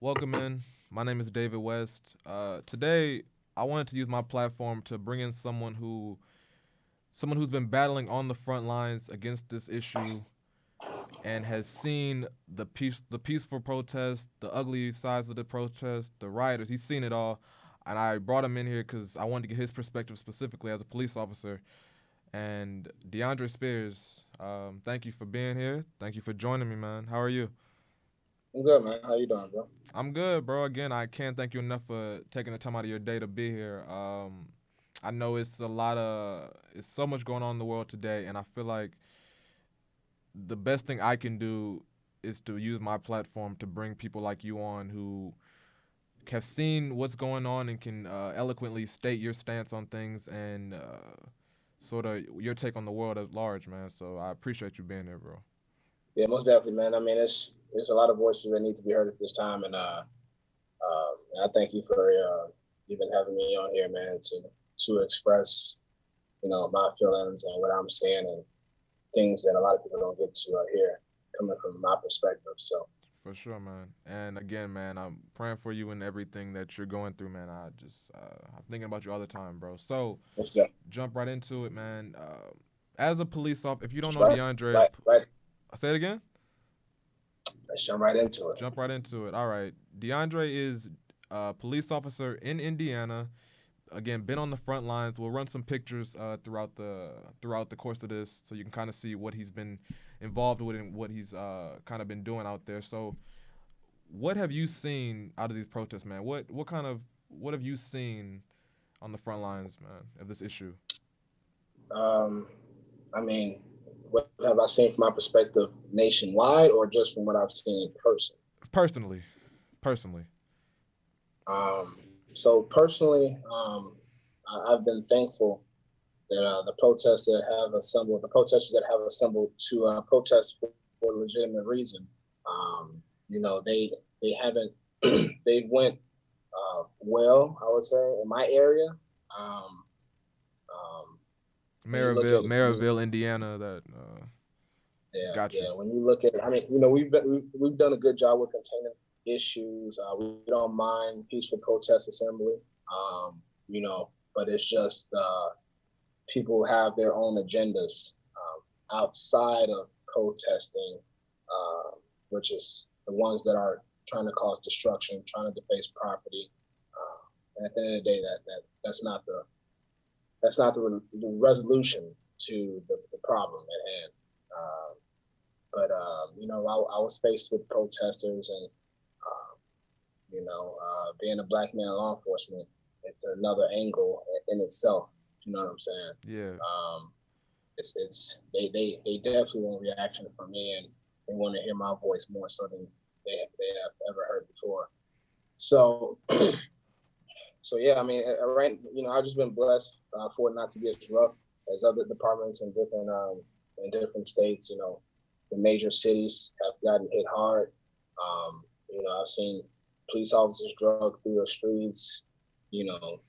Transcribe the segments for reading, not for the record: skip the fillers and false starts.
Welcome in. My name is David West. Today, I wanted to use my platform to bring in someone who's been battling on the front lines against this issue and has seen the peaceful protest, the ugly sides of the protest, the rioters. He's seen it all, and I brought him in here because I wanted to get his perspective specifically as a police officer. And DeAndre Spears, thank you for being here. Thank you for joining me, man. How are you? I'm good, man. How you doing, bro? I'm good, bro. Again, I can't thank you enough for taking the time out of your day to be here. I know it's so much going on in the world today, and I feel like the best thing I can do is to use my platform to bring people like you on who have seen what's going on and can eloquently state your stance on things and sort of your take on the world at large, man. So I appreciate you being here, bro. Yeah, most definitely, man. I mean, there's a lot of voices that need to be heard at this time, and I thank you for even having me on here, man, to express my feelings and what I'm seeing and things that a lot of people don't get to hear coming from my perspective. So For sure, man. And again, man, I'm praying for you and everything that you're going through, man. I'm thinking about you all the time, bro. So let's go. jump right into it, man. As a police officer, if you don't Let's know right, DeAndre, right, right. I say it again. Let's jump right into it. Jump right into it. All right, DeAndre is a police officer in Indiana. Again, been on the front lines. We'll run some pictures throughout the course of this, so you can kind of see what he's been involved with and what he's kind of been doing out there. So what have you seen out of these protests, man? What have you seen on the front lines, man, of this issue? Um, I mean, what have I seen from my perspective nationwide, or just from what I've seen in person? Personally, personally. So personally, I've been thankful that the protests that have assembled, the protesters that have assembled to protest for a legitimate reason, they haven't they went well, I would say, in my area. Um, when you look at it, Maryville, Indiana. That got you. yeah, when you look at it, I mean, we've done a good job with containing issues. We don't mind peaceful protest assembly. But it's just people have their own agendas outside of protesting, uh, which is the ones that are trying to cause destruction, trying to deface property. And at the end of the day, that's not the resolution to the problem at hand. Uh, I was faced with protesters, and being a black man in law enforcement, it's another angle in itself. You know what I'm saying? Yeah, Um, they definitely want reaction from me, and they want to hear my voice more so than they have ever heard before. So so yeah, I mean, right, I've just been blessed for it not to be as rough as other departments in different states. The major cities have gotten hit hard. I've seen police officers drug through the streets, you know,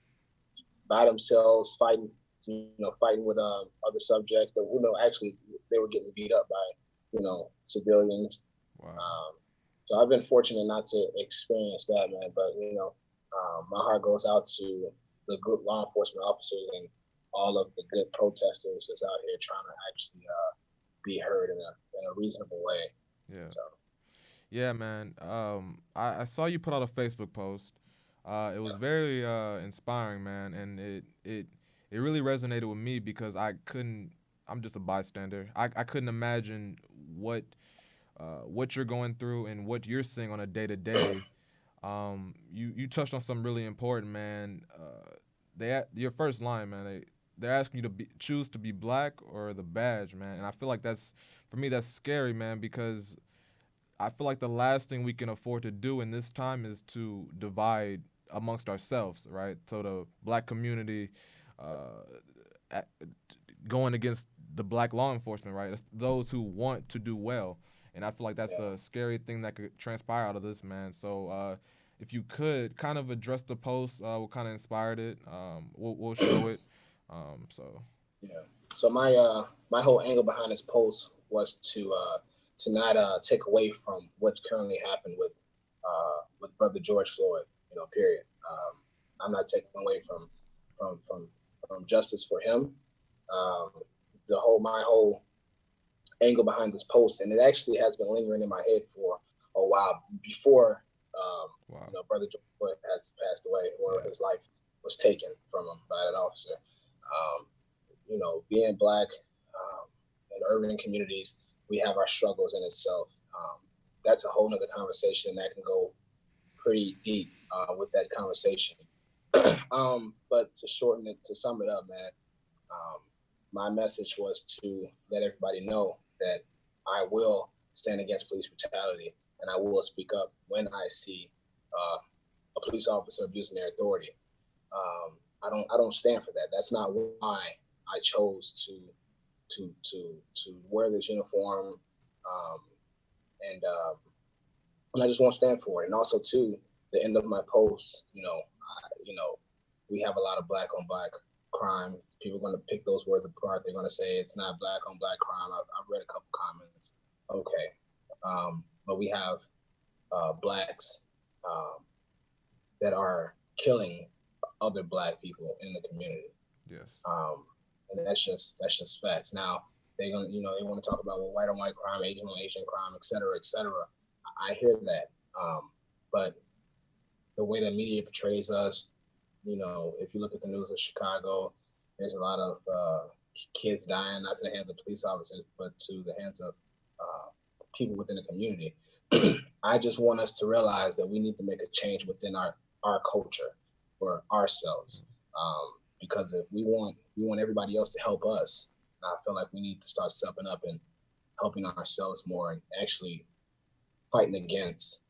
by themselves, fighting with other subjects that actually they were getting beat up by civilians. wow. Um, so I've been fortunate not to experience that, man. But my heart goes out to the good law enforcement officers and all of the good protesters that's out here trying to actually be heard in a reasonable way. Yeah, So yeah, man. I saw you put out a Facebook post. It was very inspiring, man, and it really resonated with me because I couldn't. I'm just a bystander. I couldn't imagine what what you're going through and what you're seeing on a day to day. You touched on something really important, man. Your first line, man. They're asking you to choose to be black or the badge, man. And I feel like that's for me that's scary, man, because I feel like the last thing we can afford to do in this time is to divide amongst ourselves, right? So the black community uh, at, going against the black law enforcement, right? It's those who want to do well, and I feel like that's yeah, a scary thing that could transpire out of this, man. So if you could kind of address the post, what kind of inspired it, we'll show it. So yeah. So my whole angle behind this post was to not take away from what's currently happened with brother George Floyd. Period. I'm not taking away from from from justice for him. Um, my whole angle behind this post, and it actually has been lingering in my head for a while before Wow. brother George Floyd has passed away, or Yeah. his life was taken from him by an officer. Being black in urban communities, we have our struggles in itself. That's a whole nother conversation that can go pretty deep with that conversation. But to sum it up, man, um, my message was to let everybody know that I will stand against police brutality, and I will speak up when I see uh, a police officer abusing their authority. I don't stand for that. That's not why I chose to wear this uniform, and I just won't stand for it. And also, too, the end of my post, we have a lot of black on black crime. People are going to pick those words apart. They're going to say it's not black on black crime. I've read a couple comments. Okay, but we have blacks um, that are killing other black people in the community. Yes. Um, and that's just facts. Now they want to talk about, well, white on white crime, Asian on Asian crime, et cetera, et cetera. I hear that, but the way the media portrays us, if you look at the news of Chicago, there's a lot of kids dying, not to the hands of police officers, but to the hands of people within the community. I just want us to realize that we need to make a change within our culture for ourselves. Because if we want everybody else to help us, I feel like we need to start stepping up and helping ourselves more and actually fighting against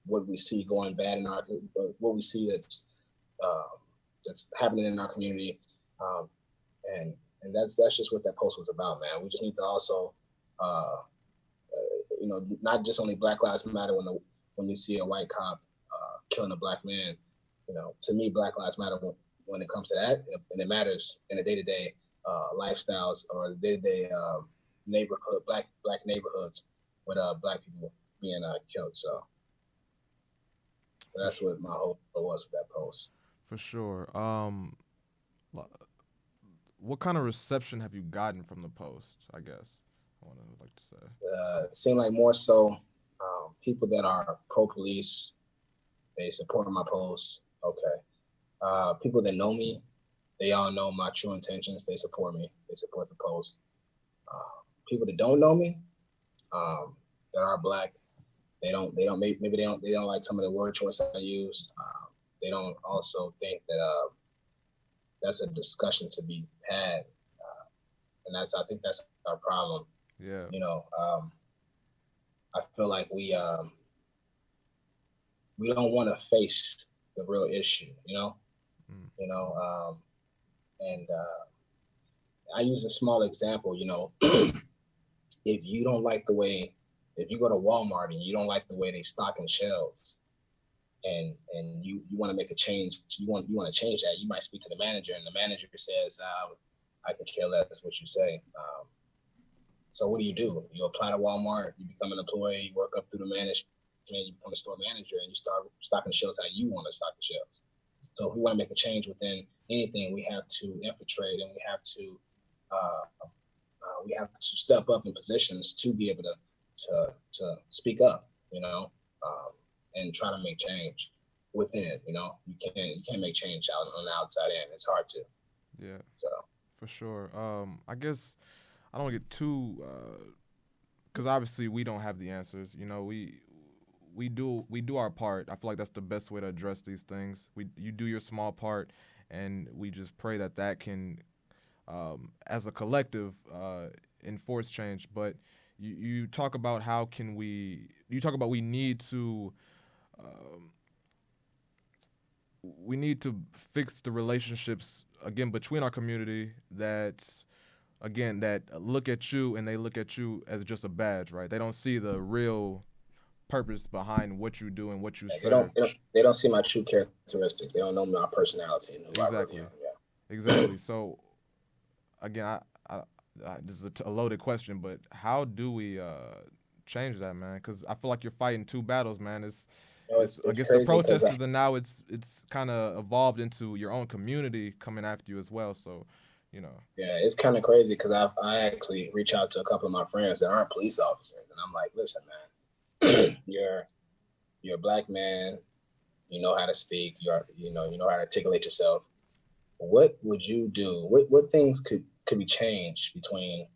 what we see going bad in what we see um, that's happening in our community, um, and that's just what that post was about, man. We just need to also, not just only Black Lives Matter when you see a white cop killing a black man. To me, Black Lives Matter when it comes to that, and it matters in the day to day lifestyles or the day to day neighborhood black neighborhoods with black people being killed. So For that's sh- what my hope was with that post. for sure. L- what kind of reception have you gotten from the post? I guess I want to like to say. It seemed like more so people that are pro police, they support my posts. Okay. People that know me, they all know my true intentions. They support me. They support the post. People that don't know me, that are black, maybe they don't like some of the word choice I use. They don't also think that that's a discussion to be had, and I think that's our problem. Yeah. You know, I feel like we don't want to face the real issue. Mm. You know, and I use a small example. If you don't like the way, if you go to Walmart and you don't like the way they stock in shelves, and you want to make a change, you want to change that, you might speak to the manager, and the manager says, "I can care less what you say." So what do? You apply to Walmart, you become an employee, you work up through the management, you become a store manager, and you start stocking shelves how you want to stock the shelves. So if we want to make a change within anything, we have to infiltrate, and we have to step up in positions to be able to speak up, and try to make change within. You can't make change out on the outside end. It's hard to. Yeah. So For sure. I guess I don't get too because obviously we don't have the answers. We do our part. I feel like that's the best way to address these things. You do your small part, and we just pray that that can, as a collective, enforce change. But you talk about how can we? You talk about um, we need to fix the relationships again between our community that look at you and they look at you as just a badge, right? They don't see the real purpose behind what you do and what you yeah, they don't, serve. they don't they don't see my true characteristics. They don't know my personality and who I really Exactly. am. Exactly. So again, this is a loaded question, but how do we change that, man? Because I feel like you're fighting two battles, man. You know, It's it's against the crazy because protesters, and now it's kind of evolved into your own community coming after you as well. So, you know, yeah, it's kind of crazy because I actually reach out to a couple of my friends that aren't police officers, and I'm like, listen, man, you're a black man. You know how to speak. You know how to articulate yourself. What would you do? What things could be changed between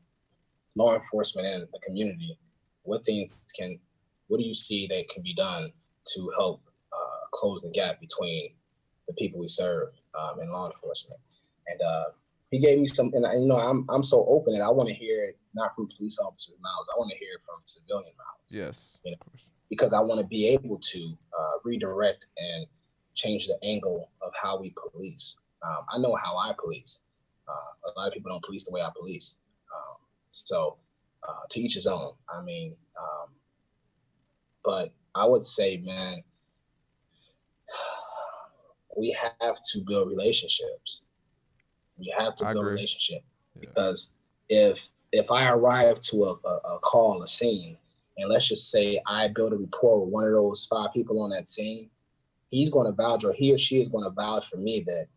law enforcement and the community? What things can what do you see that can be done to help close the gap between the people we serve and law enforcement? And he gave me some, and I'm so open that I want to hear it not from police officers' mouths. I want to hear it from civilian mouths. yes, You know, of course, because I want to be able to redirect and change the angle of how we police. I know how I police. A lot of people don't police the way I police. So to each his own. I mean, but I would say, man, we have to build relationships. We have to I build agree. relationship Yeah, because if I arrive to a call, a scene, and let's just say I build a rapport with one of those five people on that scene, he's going to vouch, or he or she is going to vouch for me that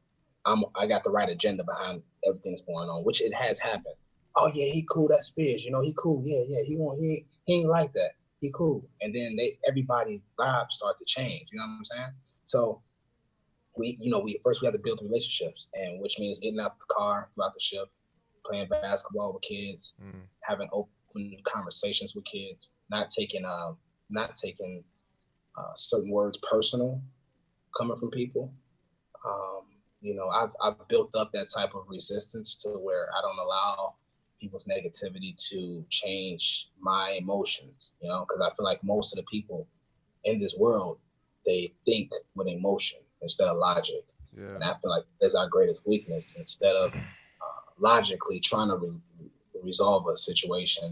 I got the right agenda behind everything that's going on, which it has happened. Oh yeah, he cool. That's Spears. You know, he cool. Yeah, yeah. He ain't like that. He cool. And then everybody vibes start to change. You know what I'm saying? So we first we have to build relationships, and which means getting out the car throughout the shift, playing basketball with kids, mm, having open conversations with kids, not taking certain words personal coming from people. Um, I've built up that type of resistance to where I don't allow people's negativity to change my emotions. Because I feel like most of the people in this world, they think with emotion instead of logic, yeah, and I feel like that's our greatest weakness. Instead of logically trying to resolve a situation,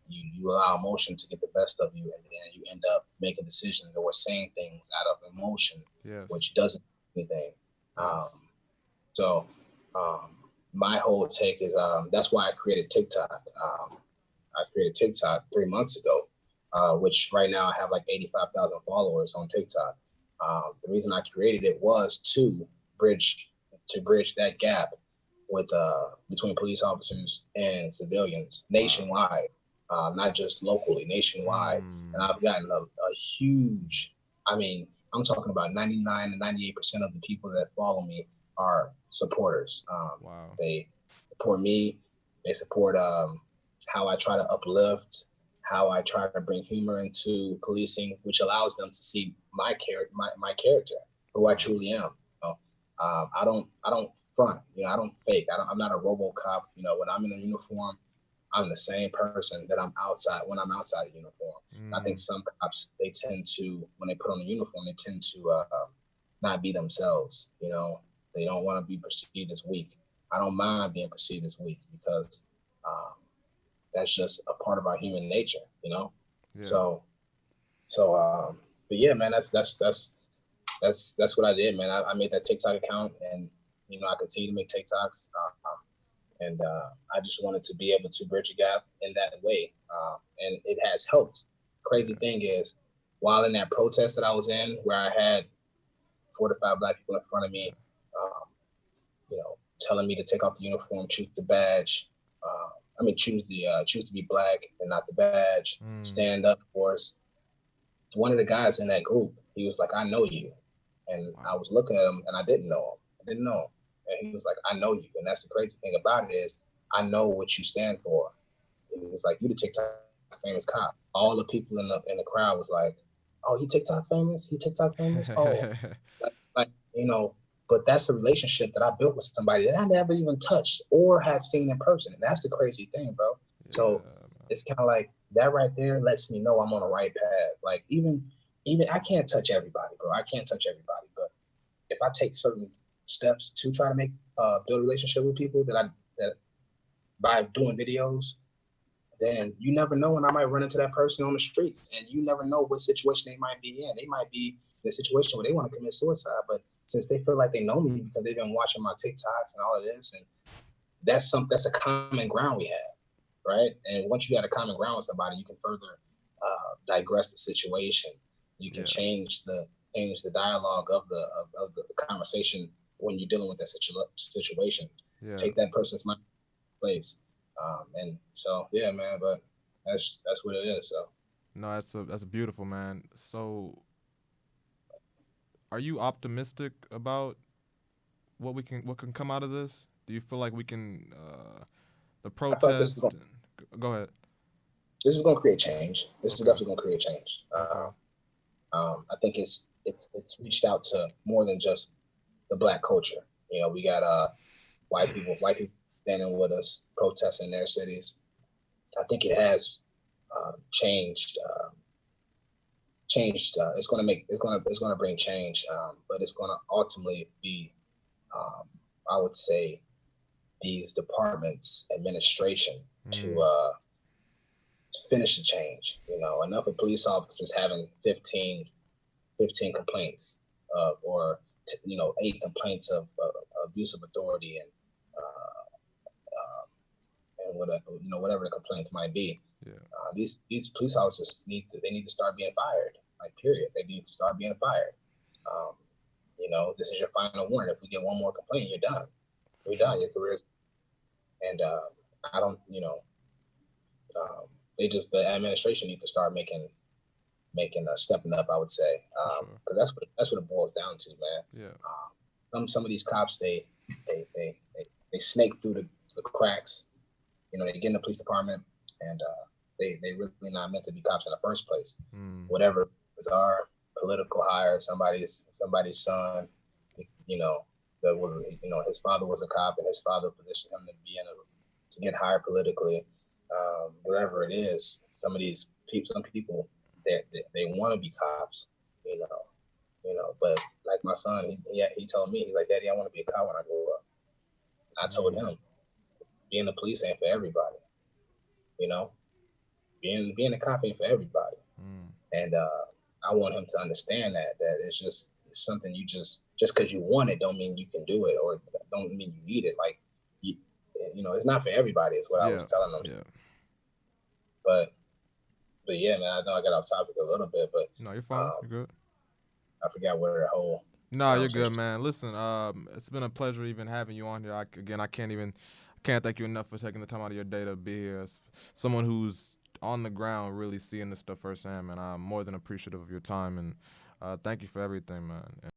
you allow emotion to get the best of you, and then you end up making decisions or saying things out of emotion, yes, which doesn't do anything. Um, yes, so my whole take is that's why I created TikTok. I created TikTok 3 months ago, which right now I have like 85,000 followers on TikTok. The reason I created it was bridge bridge that gap with between police officers and civilians wow, nationwide, not just locally, nationwide. And mm, I've gotten a huge. I mean, I'm talking about 99 to 98% of the people that follow me are supporters. wow, They support me. They support how I try to uplift, how I try to bring humor into policing, which allows them to see my character, who I wow, truly am. I don't front. I don't fake. I'm not a RoboCop. When I'm in a uniform, I'm the same person that I'm outside when I'm outside of uniform. And I think mm, some cops, they tend to, when they put on a uniform, they tend to not be themselves. They don't want to be perceived as weak. I don't mind being perceived as weak because um, that's just a part of our human nature. yeah, So so but yeah, man, that's what I did, man. I made that TikTok account, and I continue to make TikToks, and I just wanted to be able to bridge a gap in that way, and it has helped. Crazy yeah, thing is, while in that protest that I was in, where I had 4 to 5 black people in front of me, um, telling me to take off the uniform, choose the badge. Choose to be black and not the badge. mm, Stand up for us. One of the guys in that group, he was like, "I know you," and I wow, was looking at him, and I didn't know him. I didn't know him, and he was like, "I know you," and that's the crazy thing about it is, I know what you stand for. He was like, "You the TikTok famous cop." All the people in the crowd was like, "Oh, he TikTok famous? He TikTok famous? Oh, like. But that's a relationship that I built with somebody that I never even touched or have seen in person. And that's the crazy thing, bro. So yeah, it's kind of like that right there lets me know I'm on the right path. Like even I can't touch everybody, bro. I can't touch everybody. But if I take certain steps to try to make build a relationship with people that by doing videos, then you never know when I might run into that person on the streets, and you never know what situation they might be in. They might be in a situation where they want to commit suicide, but since they feel like they know me because they've been watching my TikToks and all of this, and that's a common ground we have, right? And once you got a common ground with somebody, you can further digress the situation. You can Yeah. change the dialogue of the conversation when you're dealing with that situation. Yeah. Take that person's mind place, and so yeah, man. But that's what it is. So No, that's beautiful, man. So, are you optimistic about what can come out of this? Do you feel like we can the I feel like protest? Go ahead. this is going to create change. This is Okay. definitely going to create change. Okay. I think it's reached out to more than just the black culture. You know, we got white people standing with us, protesting in their cities. I think it has changed. Changed. It's going to bring change, but it's going to ultimately be, um, I would say, these departments administration to Mm. finish the change. You know, enough of police officers having 15 complaints or you know 8 complaints of abuse of authority and what you know whatever the complaints might be. Yeah. These police officers need to start being fired. Like period, they need to start being fired. Um, you know, this is your final warning. If we get one more complaint, you're done. For You're done. sure. Your career's and I don't you know they just the administration needs to start making a stepping up. I would say For sure. because that's what it boils down to, man. Yeah. Some of these cops they snake through the cracks. You know, they get in the police department and they really not meant to be cops in the first place. Mm. Whatever was our political hire, somebody's son, you know, that was you know his father was a cop and his father positioned him to be in a to get hired politically. Whatever it is, some people they want to be cops, you know, But like my son, he told me he's like, Daddy, I want to be a cop when I grow up. And I told Mm. him being a police ain't for everybody, you know, being a cop ain't for everybody. Mm. And I want him to understand that it's something just because you want it don't mean you can do it or don't mean you need it. Like you, you know, it's not for everybody. Is what I was Yeah. telling him. Yeah. But but yeah, man, I know I got off topic a little bit, but No, you're fine. um, You're good. I forgot where the whole No, you're good, conversation. man. Listen, it's been a pleasure even having you on here. Again, I can't thank you enough for taking the time out of your day to be here. As someone who's on the ground, really seeing this stuff firsthand, man. I'm more than appreciative of your time, and thank you for everything, man.